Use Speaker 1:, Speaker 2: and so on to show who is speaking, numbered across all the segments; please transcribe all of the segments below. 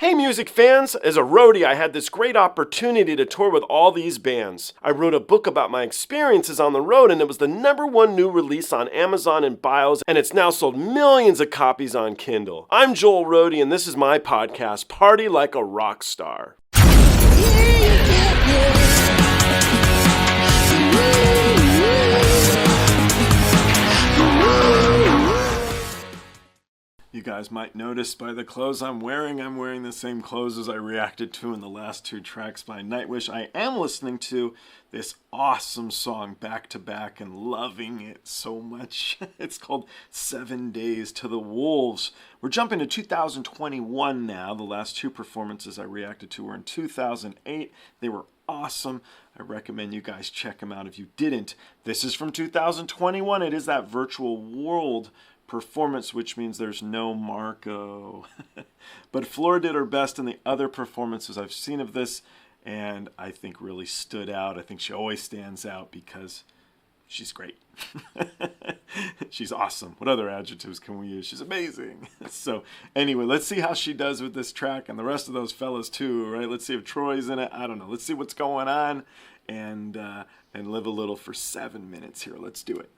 Speaker 1: Hey music fans! As a roadie, I had this great opportunity to tour with all these bands. I wrote a book about my experiences on the road, and it was the #1 new release on Amazon and Bios, and it's now sold millions of copies on Kindle. I'm Joel Roadie, and this is my podcast, Party Like a Rock Star. You guys might notice by the clothes I'm wearing the same clothes as I reacted to in the last two tracks by Nightwish. I am listening to this awesome song back to back and loving it so much. It's called 7 Days to the Wolves. We're jumping to 2021 now. The last two performances I reacted to were in 2008. They were awesome. I recommend you guys check them out if you didn't. This is from 2021. It is that virtual world performance, which means there's no Marco. But Flora did her best in the other performances I've seen of this, and I think really stood out. I think she always stands out because she's great. She's awesome. What other adjectives can we use? She's amazing. So anyway, let's see how she does with this track and the rest of those fellas too, right? Let's see if Troy's in it. I don't know. Let's see what's going on and live a little for 7 minutes here. Let's do it.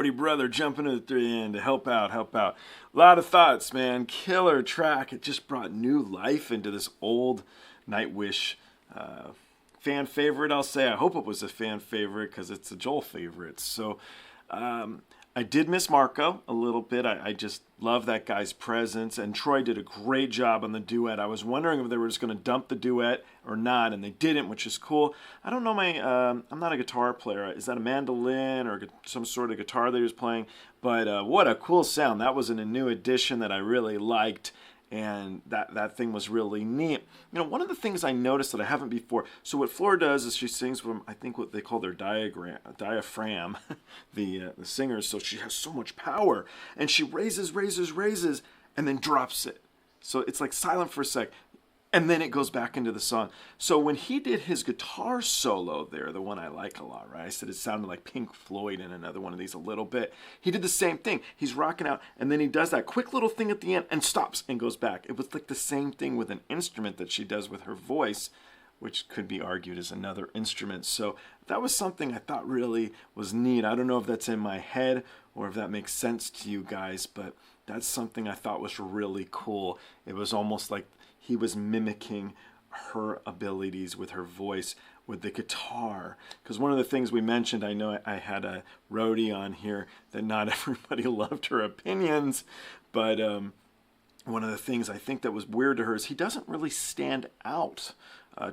Speaker 1: Roadie brother jumping at the end to help out. A lot of thoughts, man. Killer track. It just brought new life into this old Nightwish fan favorite, I'll say. I hope it was a fan favorite because it's a Joel favorite. So I did miss Marco a little bit. I just love that guy's presence, and Troy did a great job on the duet. I was wondering if they were just going to dump the duet or not, and they didn't, which is cool. I don't know I'm not a guitar player. Is that a mandolin or some sort of guitar that he was playing? But what a cool sound. That was in a new edition that I really liked. And that thing was really neat. You know, one of the things I noticed that I haven't before, so what Flora does is she sings from, I think, what they call their diaphragm, the singers, so she has so much power. And she raises, and then drops it. So it's like silent for a sec. And then it goes back into the song. So when he did his guitar solo there, the one I like a lot, right? I said it sounded like Pink Floyd in another one of these a little bit. He did the same thing. He's rocking out, and then he does that quick little thing at the end and stops and goes back. It was like the same thing with an instrument that she does with her voice, which could be argued as another instrument. So that was something I thought really was neat. I don't know if that's in my head or if that makes sense to you guys, but that's something I thought was really cool. It was almost like he was mimicking her abilities with her voice with the guitar. Because one of the things we mentioned, I know I had a Roadie on here that not everybody loved her opinions, but one of the things I think that was weird to her is he doesn't really stand out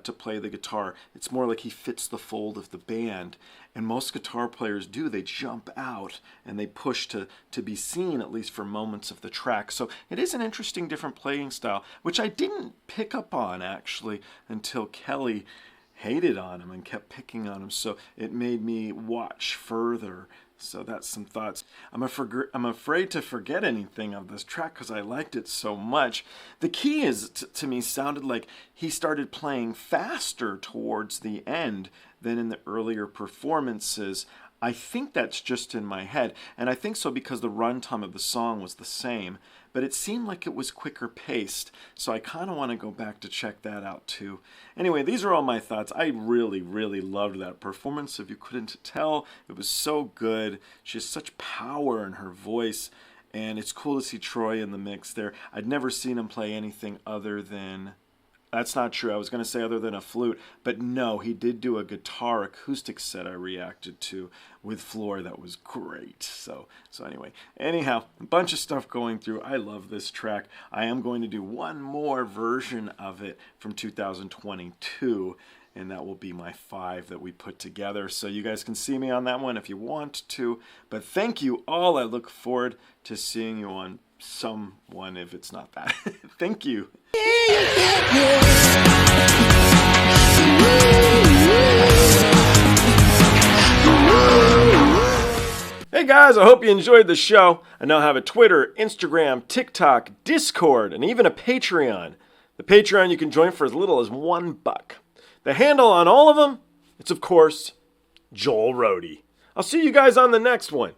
Speaker 1: to play the guitar. It's more like he fits the fold of the band. And most guitar players do. They jump out and they push to be seen, at least for moments of the track. So it is an interesting, different playing style, which I didn't pick up on, actually, until Kelly hated on him and kept picking on him. So it made me watch further. So that's some thoughts. I'm afraid to forget anything of this track because I liked it so much. The key is, to me, sounded like he started playing faster towards the end than in the earlier performances. I think that's just in my head, and I think so because the runtime of the song was the same, but it seemed like it was quicker paced, so I kind of want to go back to check that out too. Anyway, these are all my thoughts. I really, really loved that performance. If you couldn't tell, it was so good. She has such power in her voice, and it's cool to see Troy in the mix there. I'd never seen him play anything other than... That's not true. I was going to say other than a flute, but no, he did do a guitar acoustic set I reacted to with Floor that was great. So anyway, anyhow, a bunch of stuff going through. I love this track. I am going to do one more version of it from 2022, and that will be my 5 that we put together. So you guys can see me on that one if you want to. But thank you all. I look forward to seeing you on someone if it's not that. Thank you. Hey guys, I hope you enjoyed the show. I now have a Twitter, Instagram, TikTok, Discord, and even a Patreon. The Patreon you can join for as little as $1. The handle on all of them, it's of course, Joel Roadie. I'll see you guys on the next one.